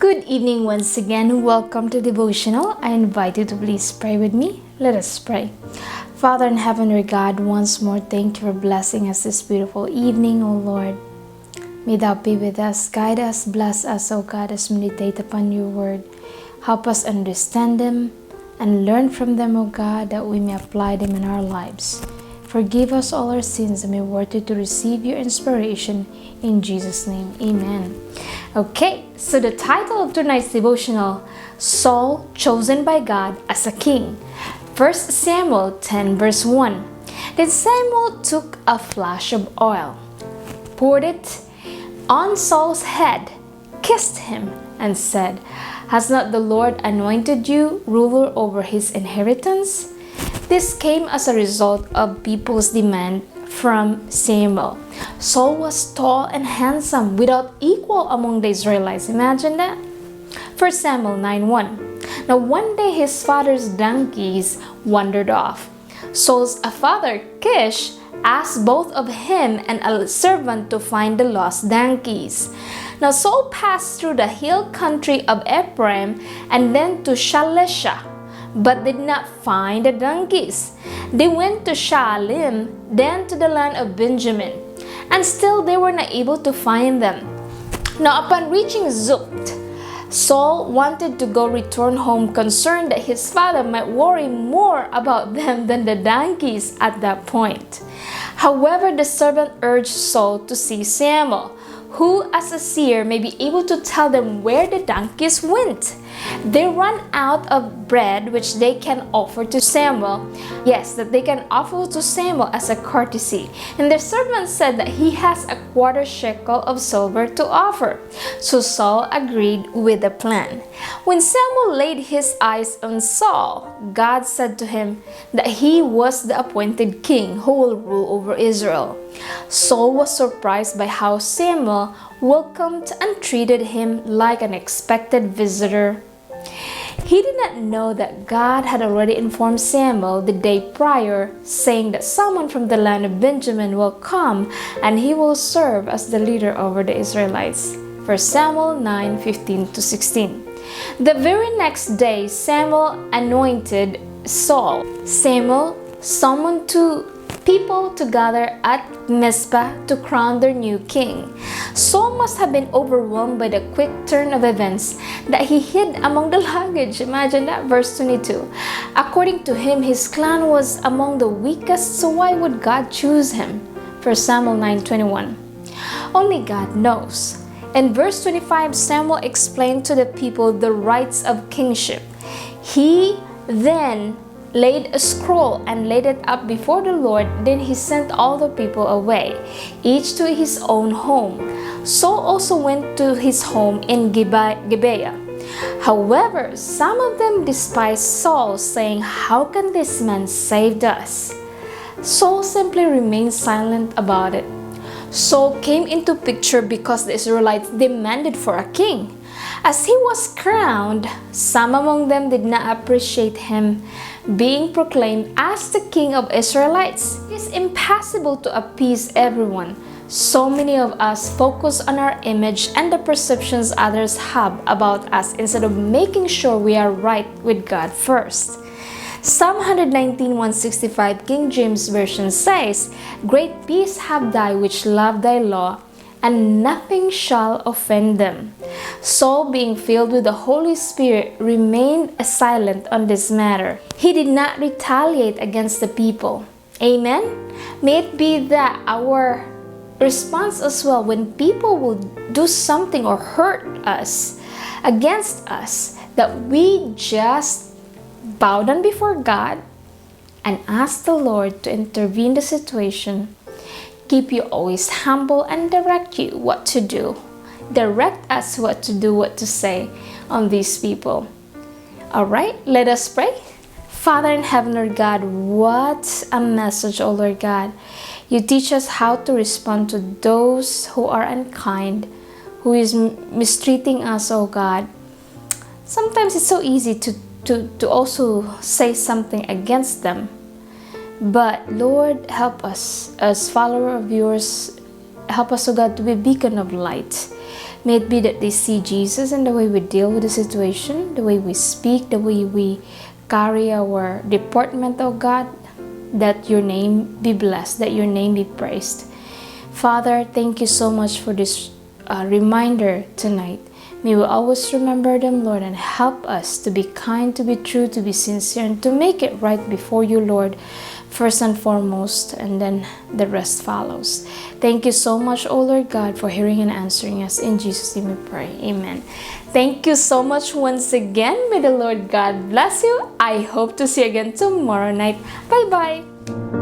Good evening once again. Welcome to Devotional. I invite you to please pray with me. Let us pray. Father in heaven, our God, once more thank you for blessing us this beautiful evening, O Lord. May thou be with us, guide us, bless us, O God, as we meditate upon your word. Help us understand them and learn from them, O God, that we may apply them in our lives. Forgive us all our sins and may we worthy to receive your inspiration. In Jesus' name, amen. Okay, so the title of tonight's devotional, Saul chosen by God as a king. 1 Samuel 10 verse 1. Then Samuel took a flask of oil, poured it on Saul's head, kissed him, and said, "Has not the Lord anointed you ruler over his inheritance?" This came as a result of people's demand from Samuel. Saul was tall and handsome, without equal among the Israelites. Imagine that. 1 Samuel 9:1. Now one day his father's donkeys wandered off. Saul's father, Kish, asked both of him and a servant to find the lost donkeys. Now Saul passed through the hill country of Ephraim and then to Shalisha, but did not find the donkeys. They went to Shaalim, then to the land of Benjamin, and still they were not able to find them. Now upon reaching Zupt, Saul wanted to go return home, concerned that his father might worry more about them than the donkeys at that point. However, the servant urged Saul to see Samuel, who as a seer may be able to tell them where the donkeys went. They run out of bread which they can offer to Samuel. Yes, that they can offer to Samuel as a courtesy. And the servant said that he has a quarter shekel of silver to offer. So Saul agreed with the plan. When Samuel laid his eyes on Saul, God said to him that he was the appointed king who will rule over Israel. Saul was surprised by how Samuel welcomed and treated him like an expected visitor. He did not know that God had already informed Samuel the day prior, saying that someone from the land of Benjamin will come and he will serve as the leader over the Israelites. 1 Samuel 9:15-16. The very next day, Samuel anointed Saul. Samuel summoned two people to gather at Mizpah to crown their new king. Saul must have been overwhelmed by the quick turn of events that he hid among the luggage. Imagine that, verse 22. According to him, his clan was among the weakest, so why would God choose him? 1 Samuel 9:21. Only God knows. In verse 25, Samuel explained to the people the rights of kingship. He then laid a scroll and laid it up before the Lord. Then he sent all the people away, each to his own home. Saul also went to his home in Gibeah. However, some of them despised Saul, saying, "How can this man save us?" Saul simply remained silent about it. Saul came into picture because the Israelites demanded for a king. As he was crowned, some among them did not appreciate him being proclaimed as the king of Israelites. It is impossible to appease everyone. So many of us focus on our image and the perceptions others have about us instead of making sure we are right with God first. Psalm 119:165 King James Version says, "Great peace have thy which love thy law, and nothing shall offend them." Saul, being filled with the Holy Spirit, remained silent on this matter. He did not retaliate against the people. Amen? May it be that our response as well when people will do something or hurt us, against us, that we just bow down before God and ask the Lord to intervene in the situation, keep you always humble, and direct you what to do. Direct us what to do, what to say on these people. All right, let us pray. Father in heaven, Lord God, what a message, oh Lord God. You teach us how to respond to those who are unkind, who is mistreating us, oh God. Sometimes it's so easy to also say something against them. But Lord, help us as follower of yours. Help us, oh God, to be a beacon of light. May it be that they see Jesus in the way we deal with the situation, the way we speak, the way we carry our deportment, oh God, that your name be blessed, that your name be praised. Father, thank you so much for this reminder tonight. May we always remember them, Lord, and help us to be kind, to be true, to be sincere, and to make it right before you, Lord, first and foremost, and then the rest follows. Thank you so much, O Lord God, for hearing and answering us. In Jesus' name we pray. Amen. Thank you so much once again. May the Lord God bless you. I hope to see you again tomorrow night. Bye-bye.